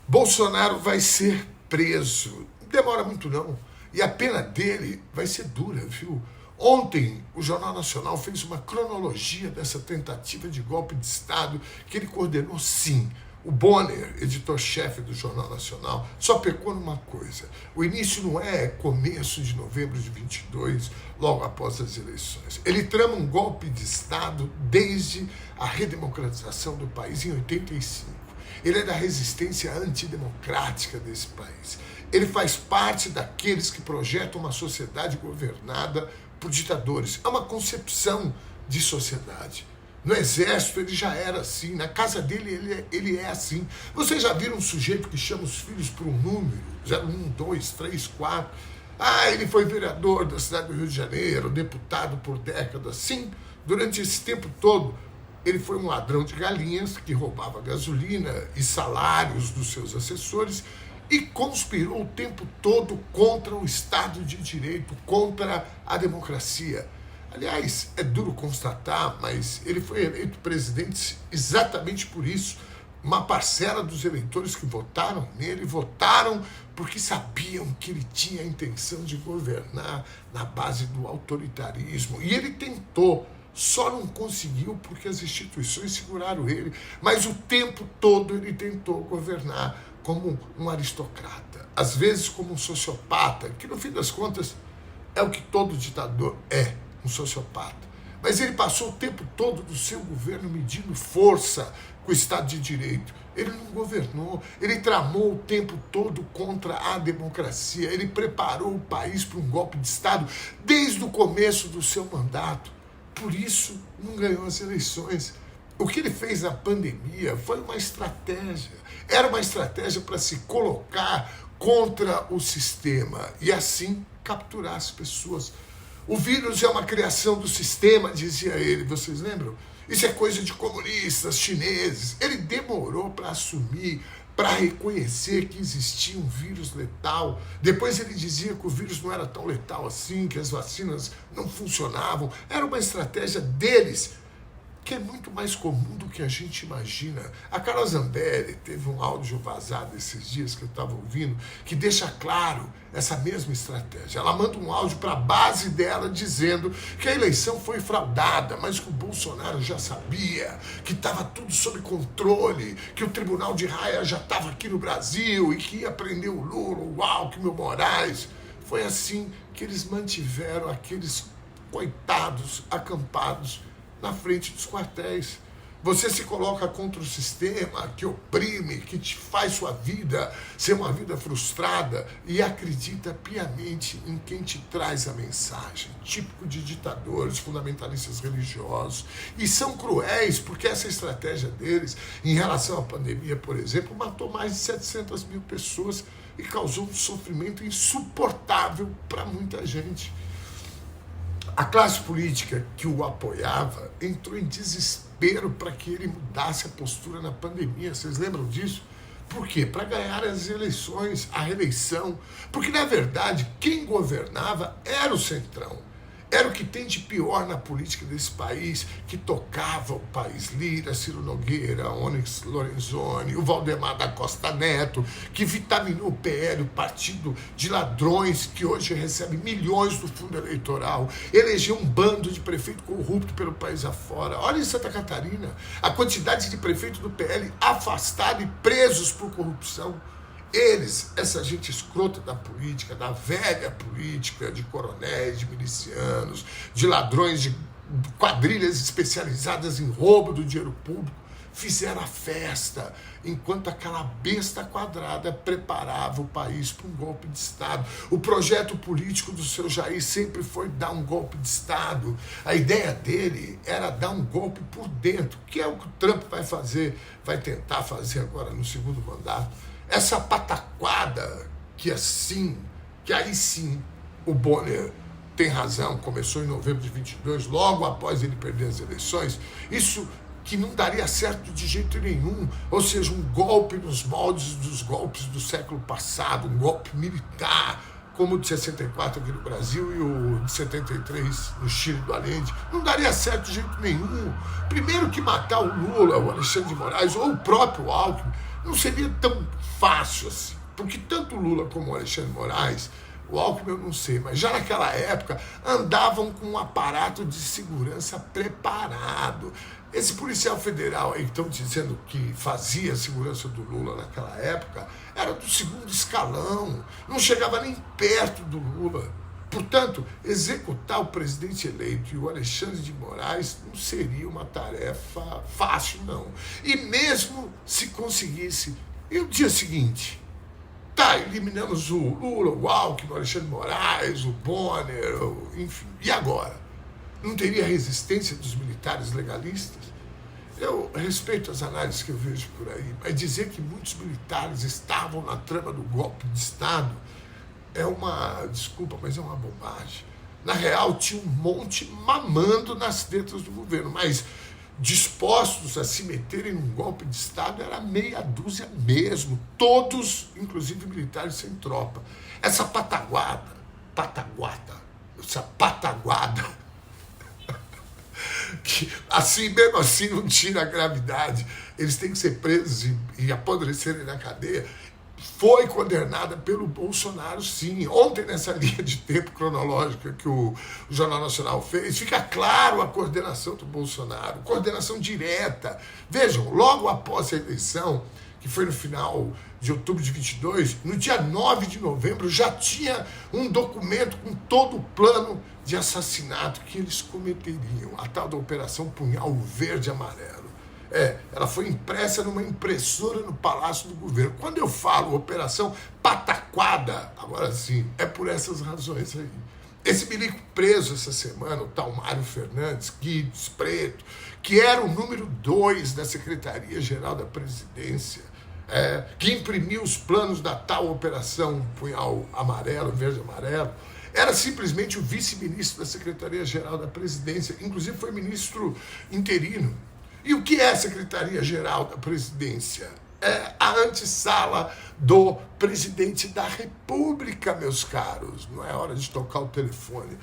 Bolsonaro vai ser preso. Não demora muito não. E a pena dele vai ser dura, viu? Ontem, o Jornal Nacional fez uma cronologia dessa tentativa de golpe de Estado que ele coordenou, sim. O Bonner, editor-chefe do Jornal Nacional, só pecou numa coisa. O início não é começo de novembro de 22, logo após as eleições. Ele trama um golpe de Estado desde a redemocratização do país em 85. Ele é da resistência antidemocrática desse país. Ele faz parte daqueles que projetam uma sociedade governada por ditadores. É uma concepção de sociedade. No exército ele já era assim, na casa dele ele é assim. Vocês já viram um sujeito que chama os filhos por um número? 1, 2, 3, 4. Ele foi vereador da cidade do Rio de Janeiro, deputado por décadas. Sim, durante esse tempo todo, ele foi um ladrão de galinhas que roubava gasolina e salários dos seus assessores e conspirou o tempo todo contra o Estado de Direito, contra a democracia. Aliás, é duro constatar, mas ele foi eleito presidente exatamente por isso. Uma parcela dos eleitores que votaram nele, votaram porque sabiam que ele tinha a intenção de governar na base do autoritarismo. E ele tentou, só não conseguiu porque as instituições seguraram ele. Mas o tempo todo ele tentou governar como um aristocrata, às vezes como um sociopata, que no fim das contas é o que todo ditador é, um sociopata. Mas ele passou o tempo todo do seu governo medindo força com o Estado de Direito. Ele não governou, ele tramou o tempo todo contra a democracia, ele preparou o país para um golpe de Estado desde o começo do seu mandato. Por isso, não ganhou as eleições. O que ele fez na pandemia foi uma estratégia. Era uma estratégia para se colocar contra o sistema e assim capturar as pessoas. O vírus é uma criação do sistema, dizia ele, vocês lembram? Isso é coisa de comunistas, chineses. Ele demorou para assumir, para reconhecer que existia um vírus letal. Depois ele dizia que o vírus não era tão letal assim, que as vacinas não funcionavam. Era uma estratégia deles, que é muito mais comum do que a gente imagina. A Carla Zambelli teve um áudio vazado esses dias que eu estava ouvindo, que deixa claro essa mesma estratégia. Ela manda um áudio para a base dela dizendo que a eleição foi fraudada, mas que o Bolsonaro já sabia, que estava tudo sob controle, que o Tribunal de Haia já estava aqui no Brasil e que ia prender o Lula, o Alckmin, o Moraes. Foi assim que eles mantiveram aqueles coitados acampados na frente dos quartéis. Você se coloca contra o sistema que oprime, que te faz sua vida ser uma vida frustrada e acredita piamente em quem te traz a mensagem, típico de ditadores, fundamentalistas religiosos. E são cruéis porque essa estratégia deles, em relação à pandemia, por exemplo, matou mais de 700 mil pessoas e causou um sofrimento insuportável para muita gente. A classe política que o apoiava entrou em desespero para que ele mudasse a postura na pandemia. Vocês lembram disso? Por quê? Para ganhar as eleições, a reeleição. Porque, na verdade, quem governava era o Centrão. Era o que tem de pior na política desse país, que tocava o país. Lira, Ciro Nogueira, Onyx Lorenzoni, o Valdemar da Costa Neto, que vitaminou o PL, o partido de ladrões que hoje recebe milhões do fundo eleitoral, elegeu um bando de prefeito corrupto pelo país afora. Olha em Santa Catarina, a quantidade de prefeitos do PL afastados e presos por corrupção. Eles, essa gente escrota da política, da velha política, de coronéis, de milicianos, de ladrões, de quadrilhas especializadas em roubo do dinheiro público, fizeram a festa, enquanto aquela besta quadrada preparava o país para um golpe de Estado. O projeto político do seu Jair sempre foi dar um golpe de Estado. A ideia dele era dar um golpe por dentro, que é o que o Trump vai fazer, vai tentar fazer agora no segundo mandato. Essa pataquada que aí sim o Bonner tem razão, começou em novembro de 22, logo após ele perder as eleições, isso que não daria certo de jeito nenhum, ou seja, um golpe nos moldes dos golpes do século passado, um golpe militar, como o de 64 aqui no Brasil e o de 73 no Chile do Allende, não daria certo de jeito nenhum. Primeiro que matar o Lula, o Alexandre de Moraes ou o próprio Alckmin, não seria tão fácil assim, porque tanto Lula como o Alexandre de Moraes, o Alckmin eu não sei, mas já naquela época andavam com um aparato de segurança preparado. Esse policial federal aí que estão dizendo que fazia a segurança do Lula naquela época era do segundo escalão, não chegava nem perto do Lula. Portanto, executar o presidente eleito e o Alexandre de Moraes não seria uma tarefa fácil, não. E mesmo se conseguisse, e o dia seguinte? Tá, eliminamos o Lula, o Alckmin, o Alexandre de Moraes, o Bonner, enfim. E agora? Não teria resistência dos militares legalistas? Eu respeito as análises que eu vejo por aí, mas dizer que muitos militares estavam na trama do golpe de Estado é uma, desculpa, mas é uma bobagem. Na real, tinha um monte mamando nas tetas do governo, mas dispostos a se meterem num golpe de Estado era meia dúzia mesmo, todos, inclusive militares sem tropa. Essa pataguada, que assim, mesmo assim, não tira a gravidade, eles têm que ser presos e apodrecerem na cadeia, foi condenada pelo Bolsonaro, sim. Ontem, nessa linha de tempo cronológica que o Jornal Nacional fez, fica claro a coordenação do Bolsonaro, coordenação direta. Vejam, logo após a eleição, que foi no final de outubro de 22, no dia 9 de novembro, já tinha um documento com todo o plano de assassinato que eles cometeriam, a tal da Operação Punhal Verde e Amarelo. Ela foi impressa numa impressora no Palácio do Governo. Quando eu falo Operação Pataquada, agora sim, é por essas razões aí. Esse milico preso essa semana, o tal Mário Fernandes, Guides, Preto, que era o número 2 da Secretaria-Geral da Presidência, que imprimiu os planos da tal Operação Punhal Amarelo, Verde e Amarelo, era simplesmente o vice-ministro da Secretaria-Geral da Presidência, inclusive foi ministro interino. E o que é a Secretaria-Geral da Presidência? É a antessala do presidente da República, meus caros. Não é hora de tocar o telefone.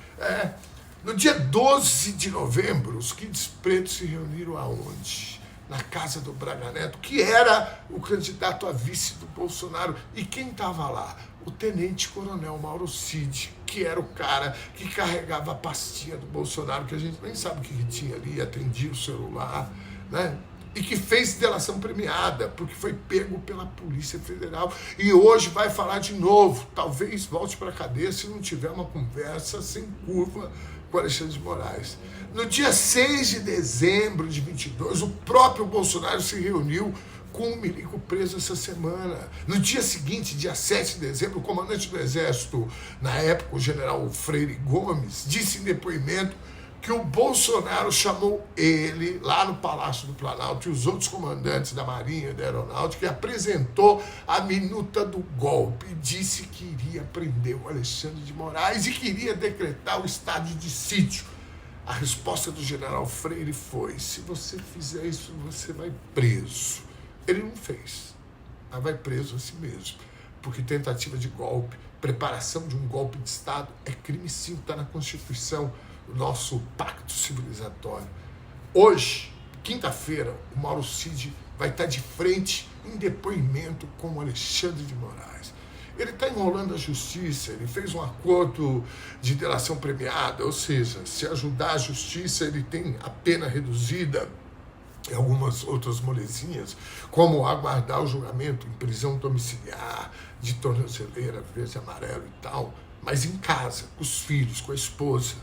No dia 12 de novembro, os Kids Pretos se reuniram aonde? Na casa do Braga Neto, que era o candidato a vice do Bolsonaro. E quem estava lá? O tenente-coronel Mauro Cid, que era o cara que carregava a pastinha do Bolsonaro, que a gente nem sabe o que tinha ali, atendia o celular, né? E que fez delação premiada, porque foi pego pela Polícia Federal. E hoje vai falar de novo, talvez volte para a cadeia se não tiver uma conversa sem curva com Alexandre de Moraes. No dia 6 de dezembro de 22, o próprio Bolsonaro se reuniu com o milico preso essa semana. No dia seguinte, dia 7 de dezembro, o comandante do Exército, na época o general Freire Gomes, disse em depoimento que o Bolsonaro chamou ele lá no Palácio do Planalto e os outros comandantes da Marinha e da Aeronáutica e apresentou a minuta do golpe e disse que iria prender o Alexandre de Moraes e queria decretar o estado de sítio. A resposta do general Freire foi: se você fizer isso, você vai preso. Ele não fez, mas vai preso assim mesmo, porque tentativa de golpe, preparação de um golpe de Estado é crime sim, está na Constituição, o nosso pacto civilizatório. Hoje, quinta-feira, o Mauro Cid vai estar de frente em depoimento com o Alexandre de Moraes. Ele está enrolando a justiça, ele fez um acordo de delação premiada, ou seja, se ajudar a justiça, ele tem a pena reduzida e algumas outras molezinhas, como aguardar o julgamento em prisão domiciliar, de tornozeleira, verde e amarelo e tal, mas em casa, com os filhos, com a esposa.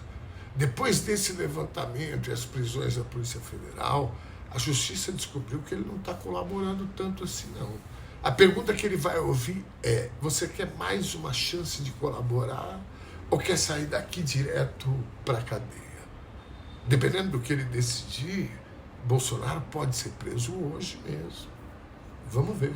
Depois desse levantamento e as prisões da Polícia Federal, a Justiça descobriu que ele não está colaborando tanto assim, não. A pergunta que ele vai ouvir é: você quer mais uma chance de colaborar ou quer sair daqui direto para a cadeia? Dependendo do que ele decidir, Bolsonaro pode ser preso hoje mesmo. Vamos ver.